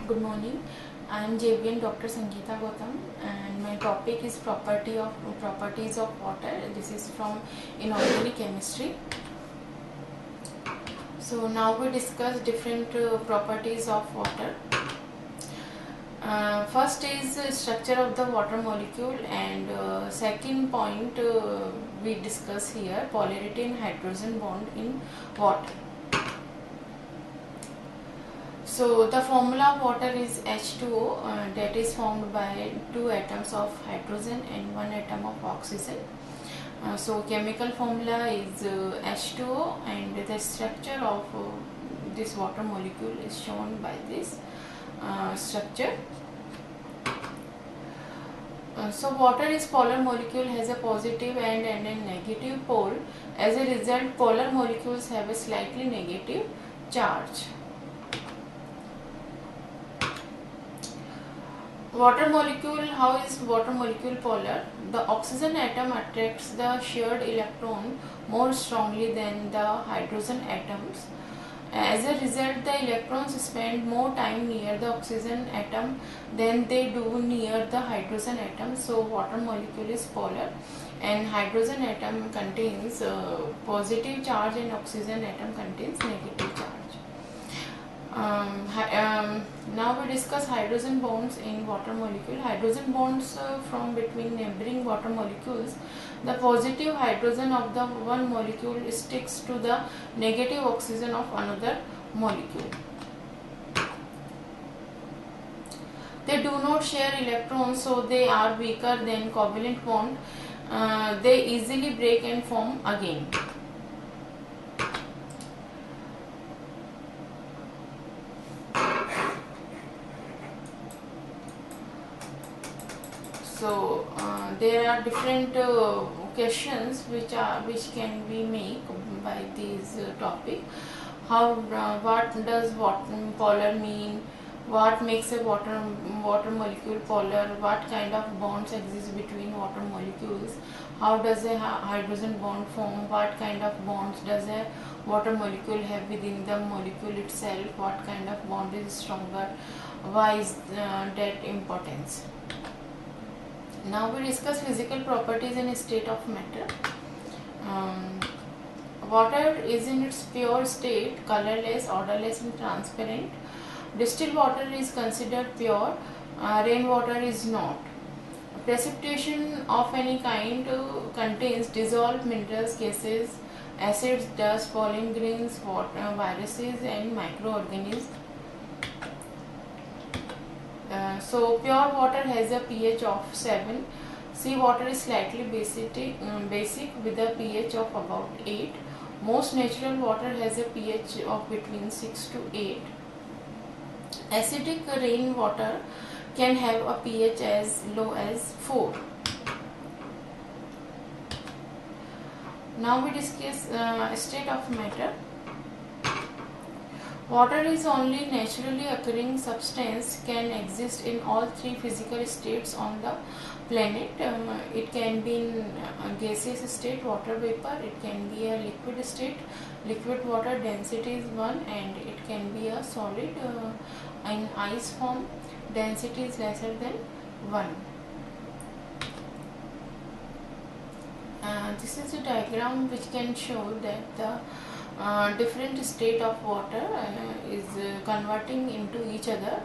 Good morning. I am JVN Dr. Sangeeta Gautam, and my topic is properties of water. This is from inorganic chemistry. So now we discuss different properties of water. First is structure of the water molecule, and second point we discuss here polarity and hydrogen bond in water. So the formula of water is H2O, that is formed by two atoms of hydrogen and one atom of oxygen. So chemical formula is H2O, and the structure of this water molecule is shown by this structure. So water is polar molecule, has a positive and a negative pole. As a result, polar molecules have a slightly negative charge. Water molecule, how is water molecule polar? The oxygen atom attracts the shared electron more strongly than the hydrogen atoms. As a result, the electrons spend more time near the oxygen atom than they do near the hydrogen atom. So water molecule is polar, and hydrogen atom contains positive charge and oxygen atom contains negative charge. Now we discuss hydrogen bonds in water molecule. Hydrogen bonds from between neighboring water molecules. The positive hydrogen of the one molecule sticks to the negative oxygen of another molecule. They do not share electrons, so they are weaker than covalent bond. They easily break and form again. So there are different questions which can be made by this topic. What does polar mean? What makes a water molecule polar? What kind of bonds exist between water molecules? How does a hydrogen bond form? What kind of bonds does a water molecule have within the molecule itself? What kind of bond is stronger? Why is that importance? Now we discuss physical properties and state of matter. Water is in its pure state, colorless, odorless and transparent. Distilled water is considered pure, rainwater is not. Precipitation of any kind contains dissolved minerals, gases, acids, dust, pollen grains, viruses and microorganisms. So pure water has a pH of 7. Sea water is slightly basic with a pH of about 8. Most natural water has a pH of between 6 to 8. Acidic rainwater can have a pH as low as 4. Now we discuss state of matter. Water is only naturally occurring substance, can exist in all three physical states on the planet. It can be in a gaseous state, water vapor. It can be a liquid state, liquid water density is 1, and it can be a solid in ice form, density is lesser than 1. This is a diagram which can show that the different state of water is converting into each other.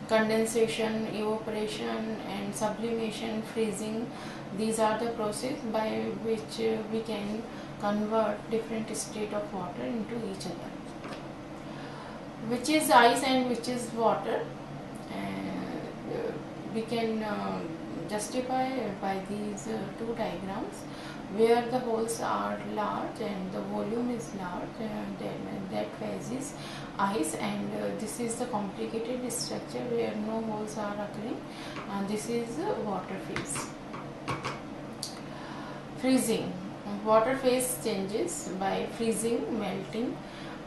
Condensation, evaporation and sublimation, freezing, these are the process by which we can convert different state of water into each other. Which is ice and which is water, we can justify by these two diagrams. Where the holes are large and the volume is large, then that phase is ice, and this is the complicated structure where no holes are occurring, and this is water phase. Freezing. Water phase changes by freezing, melting.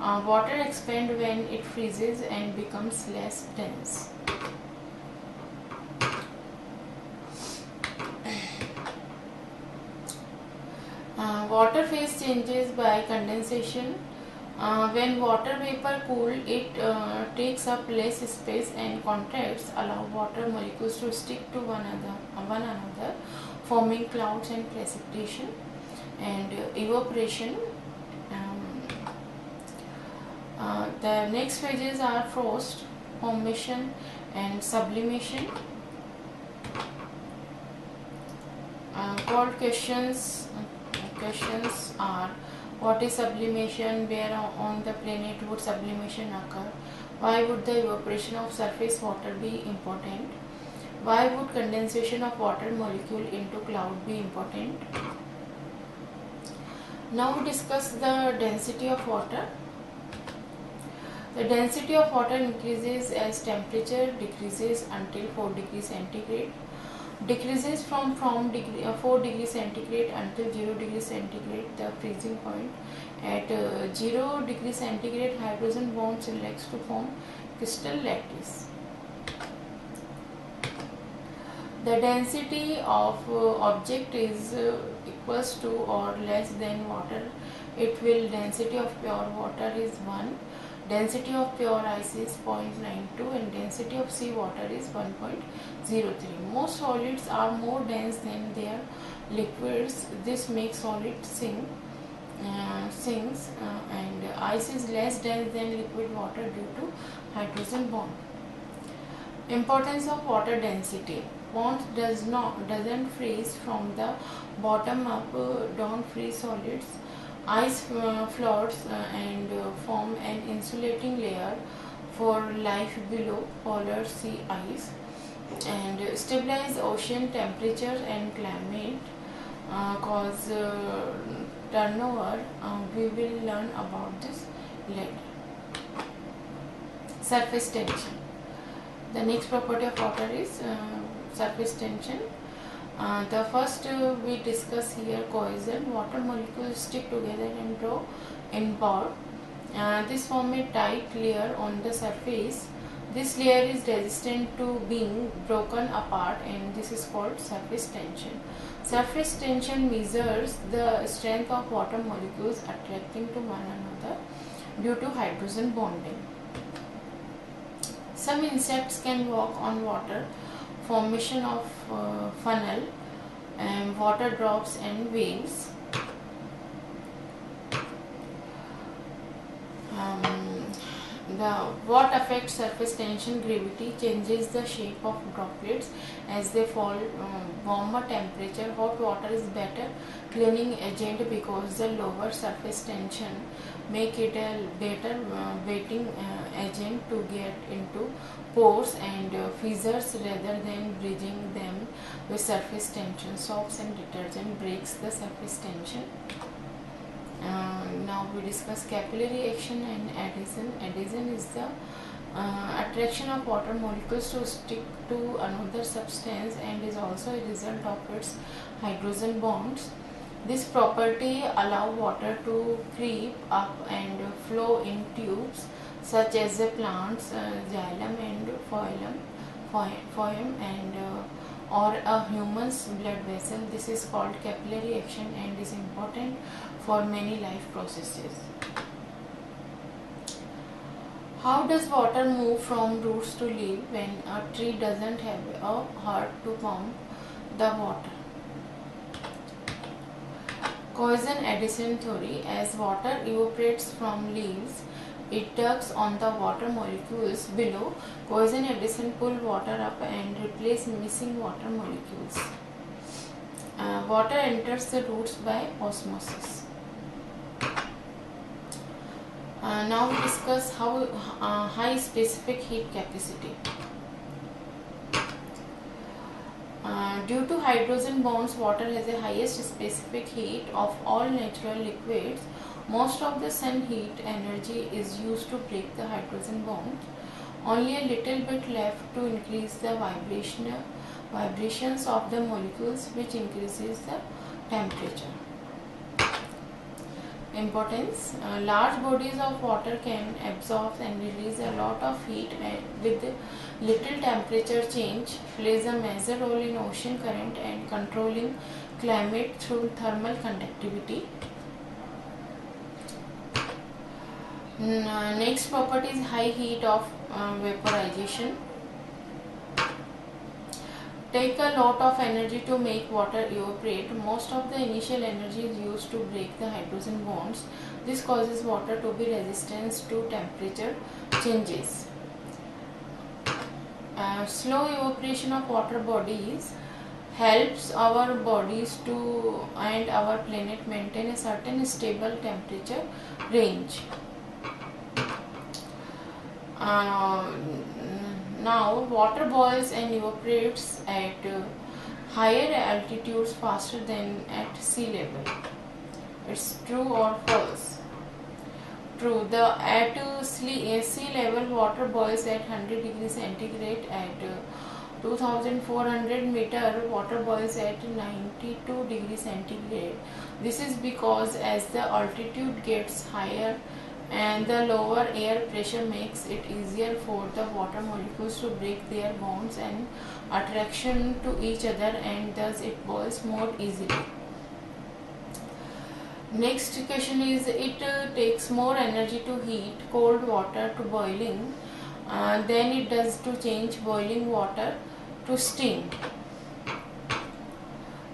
Water expands when it freezes and becomes less dense. Water phase changes by condensation. When water vapor cool, it takes up less space and contracts, allow water molecules to stick to one another, forming clouds and precipitation and evaporation. Um, the next phases are frost formation and sublimation. Called questions are: what is sublimation? Where on the planet would sublimation occur? Why would the evaporation of surface water be important? Why would condensation of water molecule into cloud be important? Now we discuss the density of water. The density of water increases as temperature decreases until 4 degrees centigrade. Decreases from 4 degrees centigrade until 0 degrees centigrade, the freezing point. At 0 degrees centigrade, hydrogen bonds relax to form crystal lattice. The density of object is equals to or less than water. It will density of pure water is 1. Density of pure ice is 0.92 and density of sea water is 1.03. Most solids are more dense than their liquids. This makes solid sinks and ice is less dense than liquid water due to hydrogen bond. Importance of water density. Bond doesn't freeze from the bottom up. Don't freeze solids. Ice floats and form an insulating layer for life below polar sea ice and stabilize ocean temperature and climate, cause turnover. We will learn about this later. Surface tension. The next property of water is surface tension. The first we discuss here cohesion. Water molecules stick together and draw inward. This form a tight layer on the surface. This layer is resistant to being broken apart and this is called surface tension. Surface tension measures the strength of water molecules attracting to one another due to hydrogen bonding. Some insects can walk on water. Formation of funnel and water drops and waves. What affects surface tension? Gravity changes the shape of droplets as they fall. Warmer temperature, hot water is better cleaning agent because the lower surface tension make it a better wetting agent to get into pores and fissures rather than bridging them with surface tension. Soaps and detergent breaks the surface tension. Now we discuss capillary action and adhesion. Adhesion is the attraction of water molecules to stick to another substance and is also a result of its hydrogen bonds. This property allows water to creep up and flow in tubes such as the plants, xylem and phloem and or a human's blood vessel. This is called capillary action and is important for many life processes. How does water move from roots to leaf when a tree doesn't have a heart to pump the water? Cohesion adhesion theory. As water evaporates from leaves, it tugs on the water molecules below. Cohesion adhesion pull water up and replace missing water molecules. Water enters the roots by osmosis. Now we discuss how high specific heat capacity. Due to hydrogen bonds, water has the highest specific heat of all natural liquids. Most of the sun heat energy is used to break the hydrogen bond. Only a little bit left to increase the vibrations of the molecules, which increases the temperature. Importance. Large bodies of water can absorb and release a lot of heat with little temperature change. Plays a major role in ocean current and controlling climate through thermal conductivity. Next property is high heat of vaporization. Take a lot of energy to make water evaporate. Most of the initial energy is used to break the hydrogen bonds. This causes water to be resistant to temperature changes. Slow evaporation of water bodies helps our bodies to and our planet maintain a certain stable temperature range. Uh, Now water boils and evaporates at higher altitudes faster than at sea level. It's true or false? True. The at sea level water boils at 100 degrees centigrade. At 2400 meter water boils at 92 degrees centigrade. This is because as the altitude gets higher and the lower air pressure makes it easier for the water molecules to break their bonds and attraction to each other, and thus it boils more easily. Next question is, it takes more energy to heat cold water to boiling than it does to change boiling water to steam.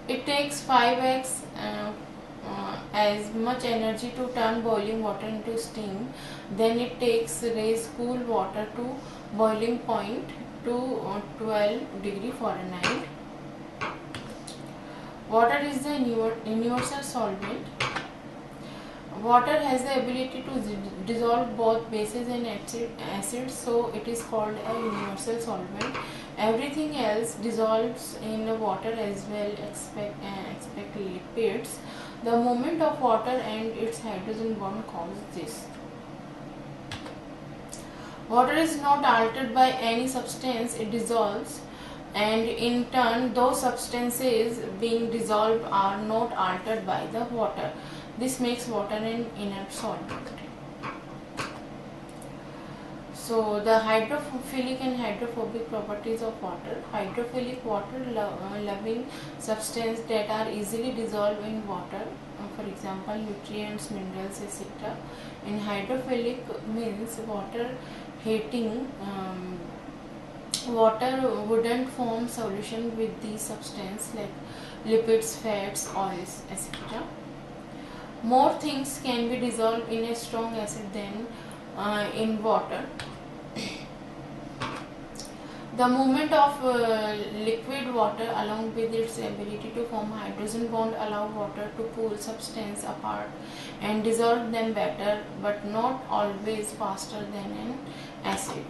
It takes 5x as much energy to turn boiling water into steam than it takes raise cool water to boiling point to 12 °F. Water is the universal solvent. Water has the ability to dissolve both bases and acids, so it is called a universal solvent. Everything else dissolves in water as well, except lipids. The movement of water and its hydrogen bond causes this. Water is not altered by any substance it dissolves, and in turn those substances being dissolved are not altered by the water. This makes water an inert solvent. So the hydrophilic and hydrophobic properties of water. Hydrophilic, water loving substances that are easily dissolved in water, for example nutrients, minerals, etc. And hydrophilic means water hating. Water wouldn't form solution with these substances like lipids, fats, oils, etc. More things can be dissolved in a strong acid than in water. The movement of liquid water along with its ability to form hydrogen bond allow water to pull substance apart and dissolve them better, but not always faster than an acid.